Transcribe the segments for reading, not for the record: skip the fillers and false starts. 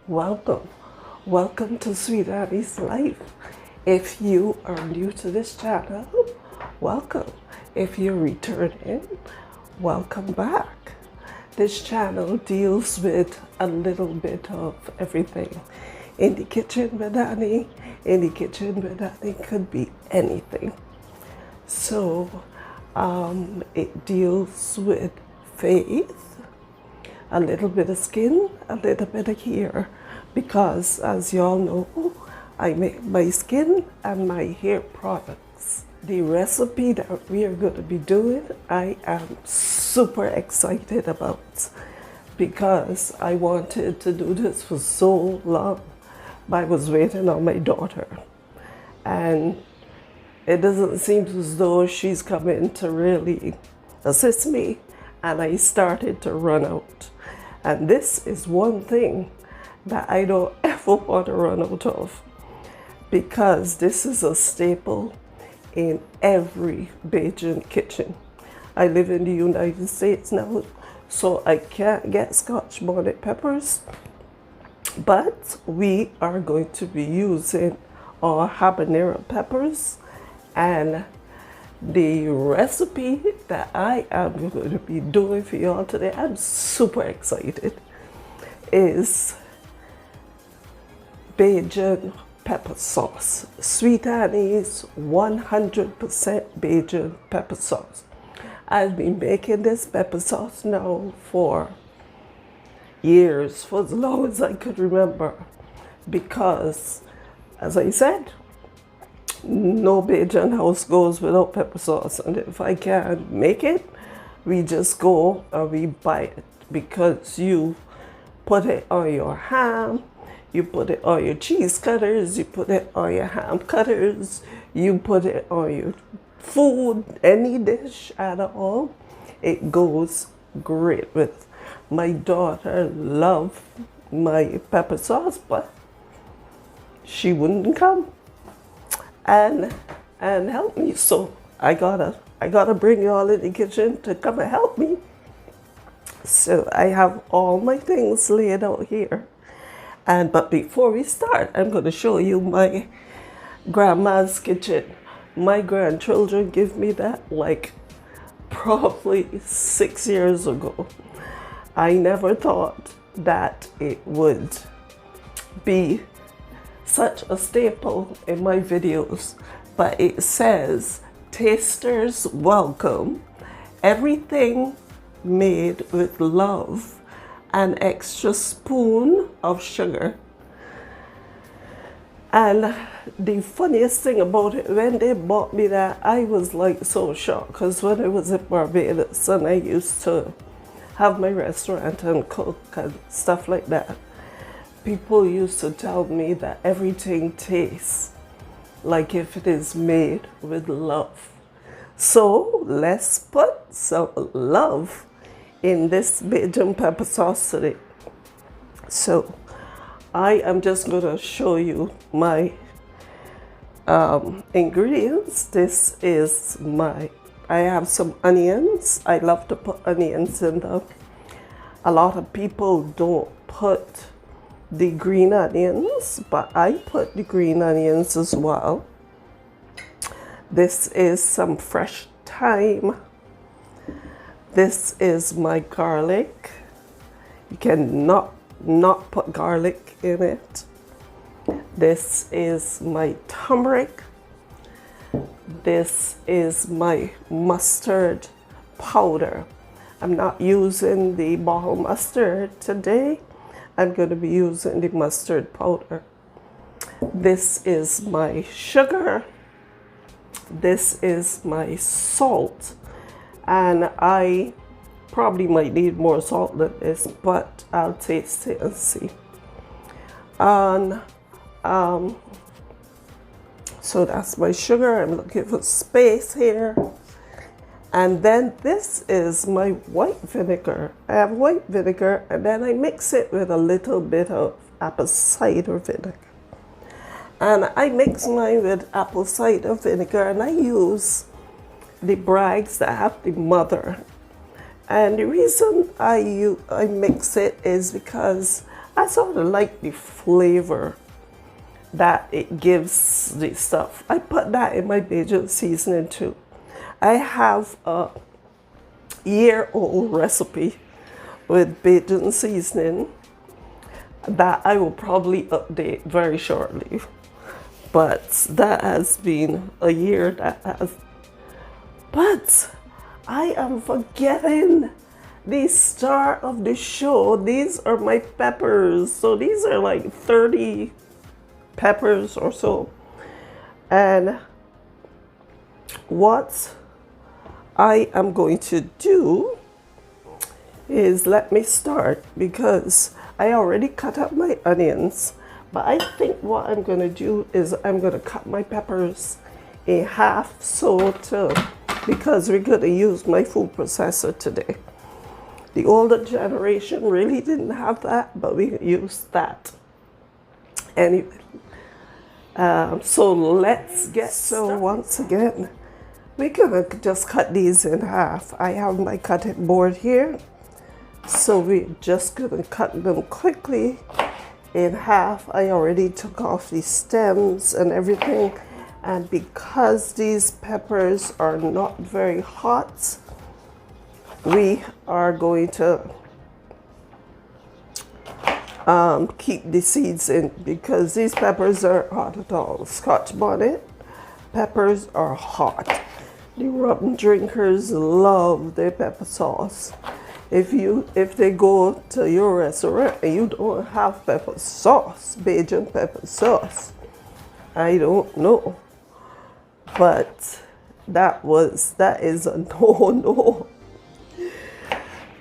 welcome. Welcome to Sweet Abby's Life. If you are new to this channel, welcome. If you're returning, welcome back. This channel deals with a little bit of everything. In the kitchen with Annie, could be anything. So it deals with faith, a little bit of skin, a little bit of hair, because as y'all know, I make my skin and my hair products. The recipe that we are going to be doing, I am super excited about, because I wanted to do this for so long, but I was waiting on my daughter, and it doesn't seem as though she's coming to really assist me, and I started to run out. And this is one thing that I don't ever want to run out of, because this is a staple in every Bajan kitchen. I live in the United States now, so I can't get Scotch bonnet peppers, but we are going to be using our Habanero peppers. And the recipe that I am going to be doing for y'all today, I'm super excited, is Bajan Pepper Sauce. Sweet Annie's 100% Bajan Pepper Sauce. I've been making this pepper sauce now for years, for as long as I could remember, because, as I said, no Bajan house goes without pepper sauce, and if I can't make it, we just go and we buy it, because you put it on your ham, you put it on your cheese cutters, you put it on your ham cutters, you put it on your food, any dish at all. It goes great with. My daughter loved my pepper sauce, but she wouldn't come and help me, so I gotta bring y'all in the kitchen to come and help me. So I have all my things laid out here, but before we start, I'm going to show you my grandma's kitchen. My grandchildren give me that like probably 6 years ago. I never thought that it would be such a staple in my videos, but it says tasters welcome, everything made with love, an extra spoon of sugar. And the funniest thing about it, when they bought me that, I was like so shocked, because when I was in Barbados and I used to have my restaurant and cook and stuff like that, people used to tell me that everything tastes like if it is made with love. So let's put some love in this Bajan pepper sauce today. So I am just going to show you my ingredients. This is I have some onions. I love to put onions in them. A lot of people don't put the green onions, but I put the green onions as well. This is some fresh thyme. This is my garlic. You cannot not put garlic in it. This is my turmeric. This is my mustard powder. I'm not using the bottle mustard today. I'm going to be using the mustard powder. This is my sugar. This is my salt. And I probably might need more salt than this, but I'll taste it and see. And so that's my sugar. I'm looking for space here. And then this is my white vinegar. I have white vinegar, and then I mix it with a little bit of apple cider vinegar. And I mix mine with apple cider vinegar, and I use the Bragg's that have the mother. And the reason I mix it is because I sort of like the flavor that it gives the stuff. I put that in my Bajan seasoning too. I have a year-old recipe with Bajan seasoning that I will probably update very shortly. But that has been a year that has. But I am forgetting the star of the show. These are my peppers. So these are like 30 peppers or so. And what I am going to do is, let me start, because I already cut up my onions. But I think what I'm going to do is I'm going to cut my peppers in half, so too, because we're going to use my food processor today. The older generation really didn't have that, but we used that. Anyway, so let's get started. So once again, we're going to just cut these in half. I have my cutting board here, so we're just going to cut them quickly in half. I already took off the stems and everything, and because these peppers are not very hot, we are going to keep the seeds in, because these peppers are hot at all. Scotch bonnet peppers are hot. The rum drinkers love their pepper sauce. If they go to your restaurant and you don't have pepper sauce, Bajan pepper sauce, I don't know. But that is a no.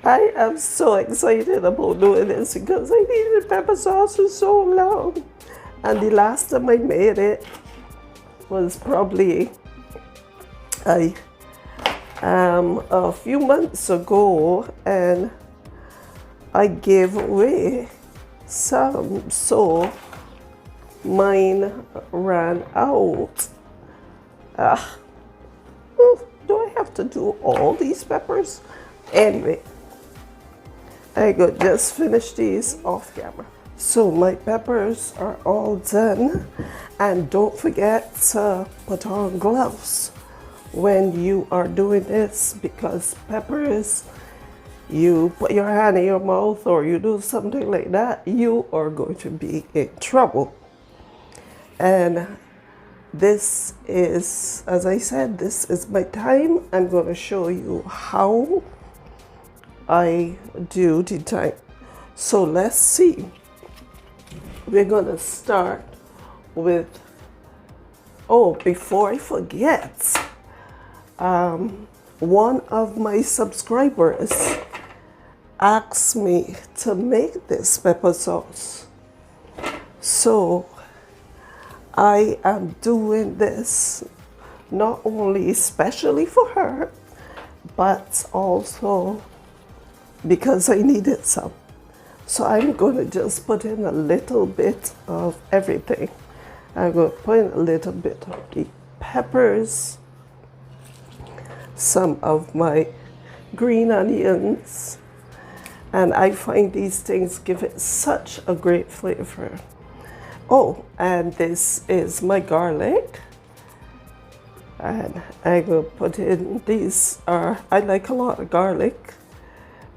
I am so excited about doing this because I needed pepper sauce for so long. And the last time I made it was probably a few months ago, and I gave away some, so mine ran out. Do I have to do all these peppers? Anyway, I could just finish these off camera. So my peppers are all done, and don't forget to put on gloves when you are doing this, because peppers, you put your hand in your mouth or you do something like that, you are going to be in trouble. And this is, as I said, this is my time. I'm going to show you how I do the time. So let's see. We're going to start with, oh, before I forget, one of my subscribers asked me to make this pepper sauce. So I am doing this not only especially for her, but also because I needed some. So I'm going to just put in a little bit of everything. I'm going to put in a little bit of the peppers, some of my green onions, and I find these things give it such a great flavor. Oh, and this is my garlic, and I'm going to put in, these are, I like a lot of garlic,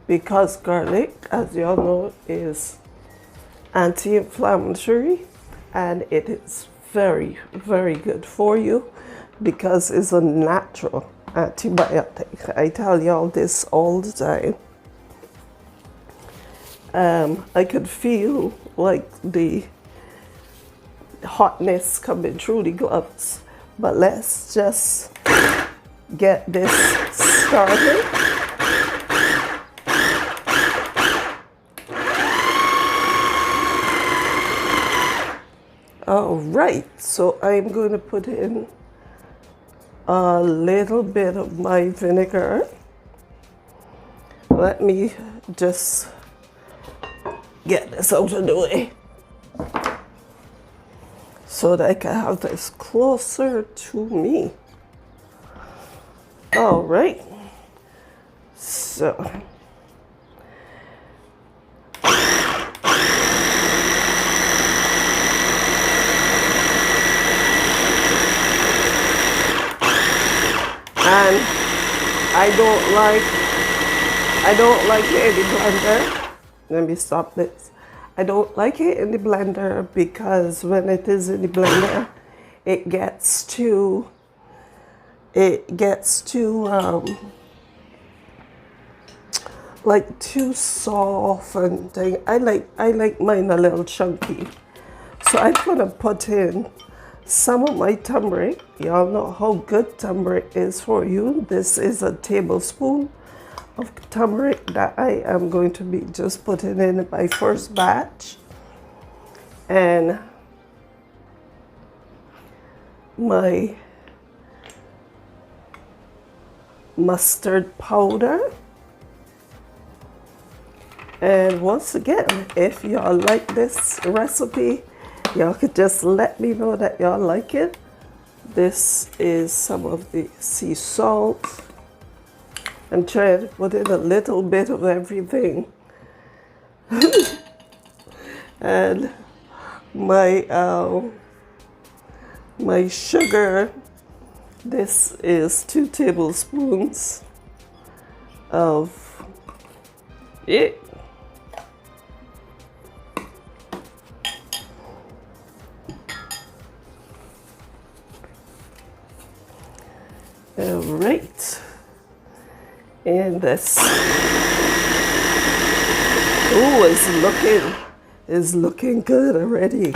because garlic, as you all know, is anti-inflammatory, and it is very, very good for you because it's a natural antibiotic. I tell y'all this all the time. I could feel like the hotness coming through the gloves, but let's just get this started. All right, so I'm going to put in a little bit of my vinegar. Let me just get this out of the way so that I can have this closer to me. All right, so And I don't like it in the blender. Let me stop this. I don't like it in the blender because when it is in the blender, it gets too like too soft and thing. I like mine a little chunky. So I'm gonna put in some of my turmeric. Y'all know how good turmeric is for you. This is a tablespoon of turmeric that I am going to be just putting in my first batch. And my mustard powder. And once again, if y'all like this recipe, y'all could just let me know that y'all like it. This is some of the sea salt. I'm trying to put in a little bit of everything. And my sugar, this is 2 tablespoons of it. All right, and this is looking good already.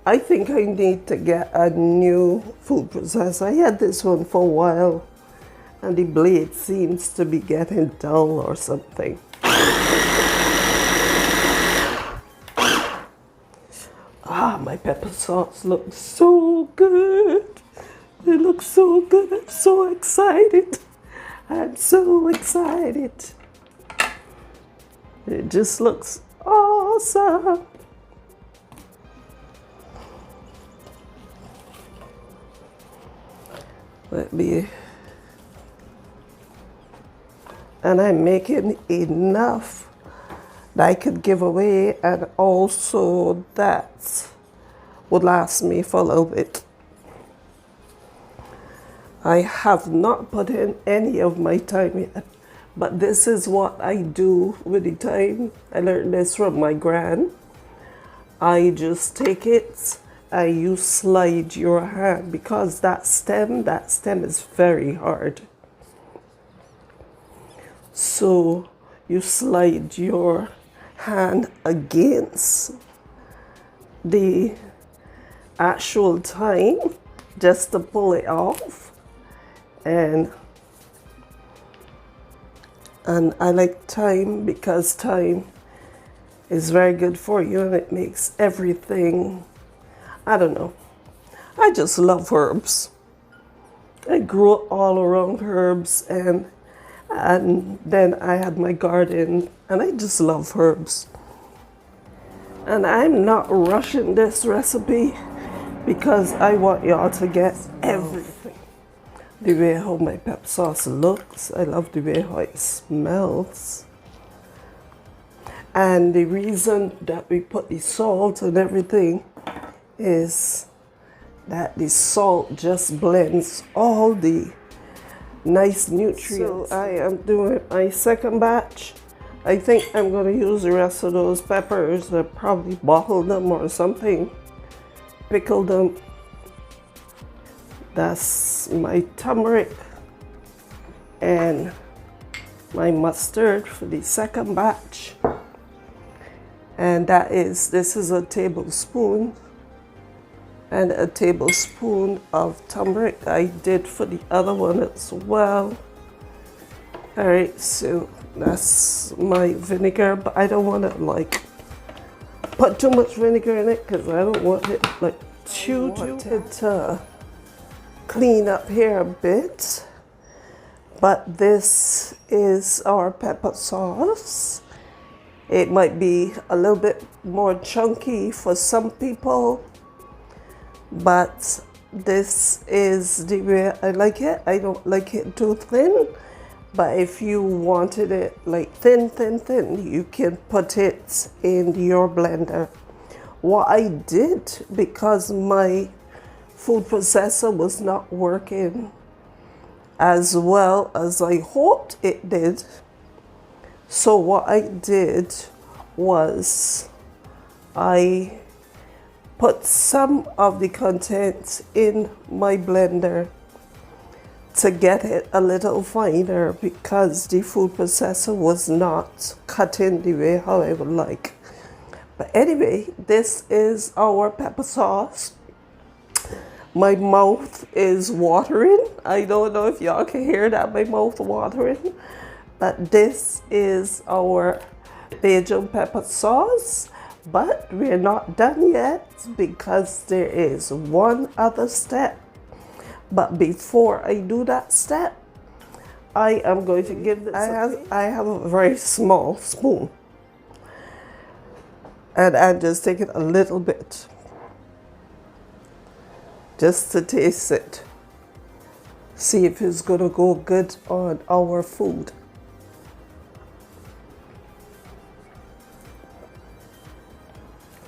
I think I need to get a new food processor. I had this one for a while, and the blade seems to be getting dull or something. My pepper sauce looks so good. It looks so good. I'm so excited. I'm so excited. It just looks awesome. And I'm making enough that I could give away, and also that would last me for a little bit. I have not put in any of my thyme yet, but this is what I do with the thyme. I learned this from my gran. I just take it and you slide your hand, because that stem is very hard. So you slide your hand against the actual thyme just to pull it off. And I like thyme because thyme is very good for you, and it makes everything, I don't know. I just love herbs. I grew up all around herbs, and then I had my garden, and I just love herbs. And I'm not rushing this recipe because I want y'all to get everything. The way how my pepper sauce looks, I love the way how it smells. And the reason that we put the salt and everything is that the salt just blends all the nice nutrients. So I am doing my second batch. I think I'm going to use the rest of those peppers and probably bottle them or something, pickle them. That's my turmeric and my mustard for the second batch. And this is a tablespoon, and a tablespoon of turmeric I did for the other one as well. All right, so that's my vinegar, but I don't want to like put too much vinegar in it because I don't want it like too clean up here a bit. But this is our pepper sauce. It might be a little bit more chunky for some people, but this is the way I like it. I don't like it too thin, but if you wanted it like thin, you can put it in your blender. What I did, because my food processor was not working as well as I hoped it did. So what I did was I put some of the contents in my blender to get it a little finer because the food processor was not cutting the way how I would like. But anyway, this is our pepper sauce. My mouth is watering. I don't know if y'all can hear that, my mouth watering. But this is our Bajan pepper sauce. But we're not done yet because there is one other step. But before I do that step, I am going to give this. I have a very small spoon. And I'm just taking a little bit. Just to taste it. See if it's going to go good on our food.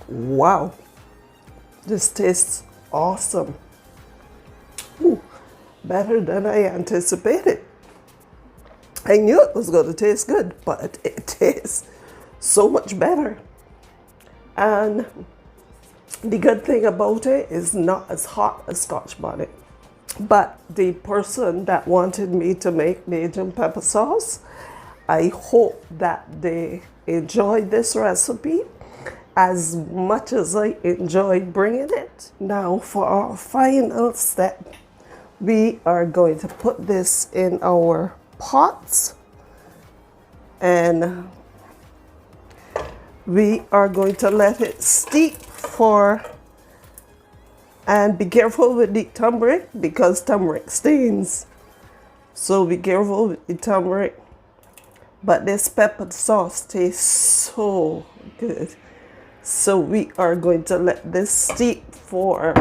Wow, this tastes awesome. Ooh, better than I anticipated. I knew it was going to taste good, but it tastes so much better. And the good thing about it is not as hot as Scotch bonnet. But the person that wanted me to make Bajan pepper sauce, I hope that they enjoyed this recipe as much as I enjoyed bringing it. Now for our final step, we are going to put this in our pots and we are going to let it steep for, and be careful with the turmeric because turmeric stains. So be careful with the turmeric. But this pepper sauce tastes so good. So we are going to let this steep for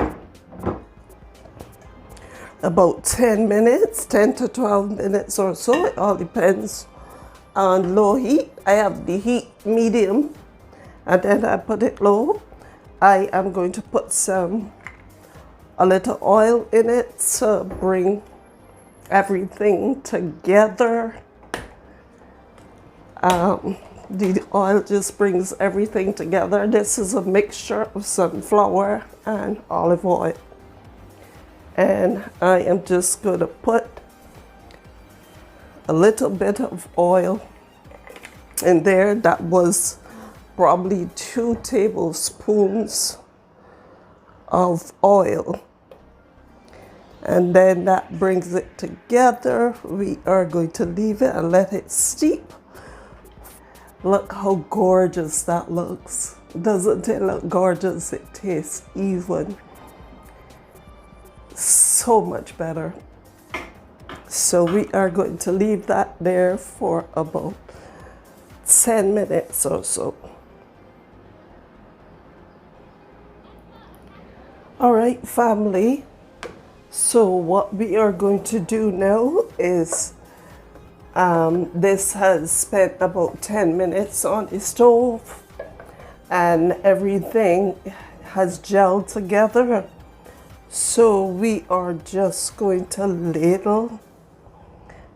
about 10 minutes, 10 to 12 minutes or so. It all depends on low heat. I have the heat medium and then I put it low. I am going to put a little oil in it to bring everything together. The oil just brings everything together. This is a mixture of sunflower and olive oil. And I am just going to put a little bit of oil in there. That was probably 2 tablespoons of oil. And then that brings it together. We are going to leave it and let it steep. Look how gorgeous that looks. Doesn't it look gorgeous? It tastes even so much better. So we are going to leave that there for about 10 minutes or so. All right, family. So what we are going to do now is this has spent about 10 minutes on the stove and everything has gelled together. So we are just going to ladle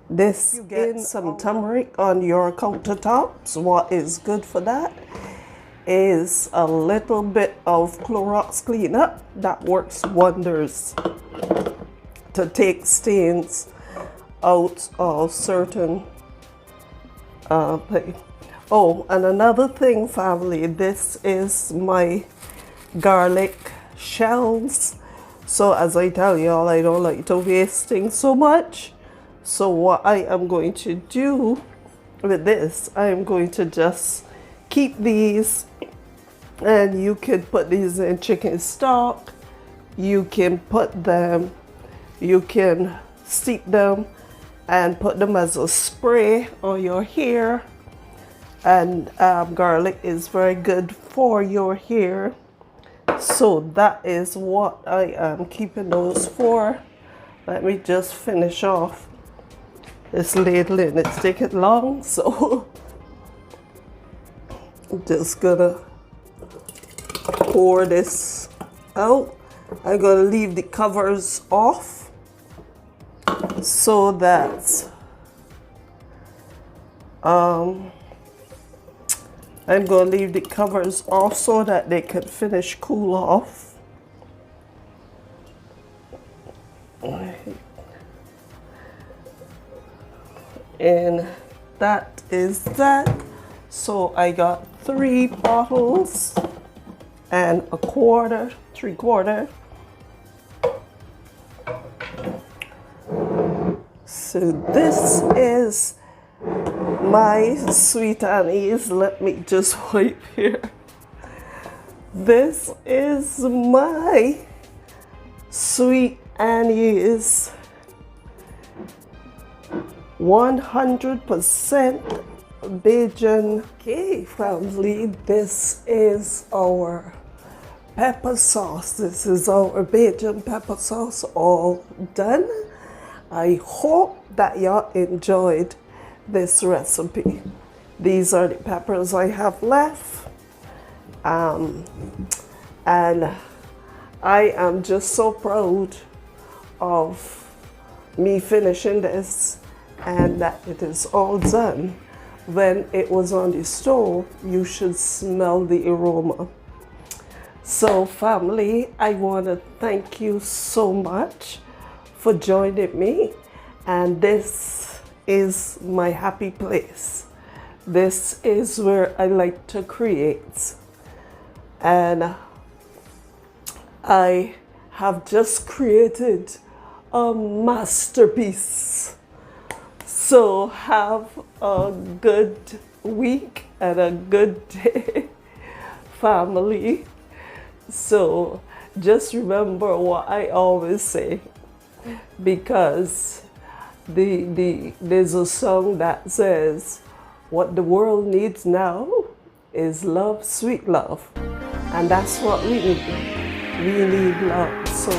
this in. Some turmeric on your countertops. What is good for that is a little bit of Clorox cleanup. That works wonders to take stains out of certain things. Oh, and another thing, family, this is my garlic shells. So as I tell y'all, I don't like to waste things so much. So what I am going to do with this, I am going to just keep these, and you can put these in chicken stock. You can put them, you can steep them and put them as a spray on your hair. And garlic is very good for your hair. So that is what I am keeping those for. Let me just finish off this ladling. It's taking long, so I'm just gonna pour this out. I'm going to leave the covers off so that I'm going to leave the covers off so that they can finish cool off. And that is that. So I got 3 bottles and a quarter, 3/4. So this is my sweet anise. Let me just wipe here. This is my sweet anise, 100% Bajan. Okay, family, this is our pepper sauce. This is our Bajan pepper sauce all done. I hope that y'all enjoyed this recipe. These are the peppers I have left. And I am just so proud of me finishing this and that it is all done. When it was on the stove, you should smell the aroma. So family, I want to thank you so much for joining me, and this is my happy place. This is where I like to create, and I have just created a masterpiece. So have a good week and a good day, family. So just remember what I always say, because there's a song that says, what the world needs now is love, sweet love. And that's what we need. We need love. So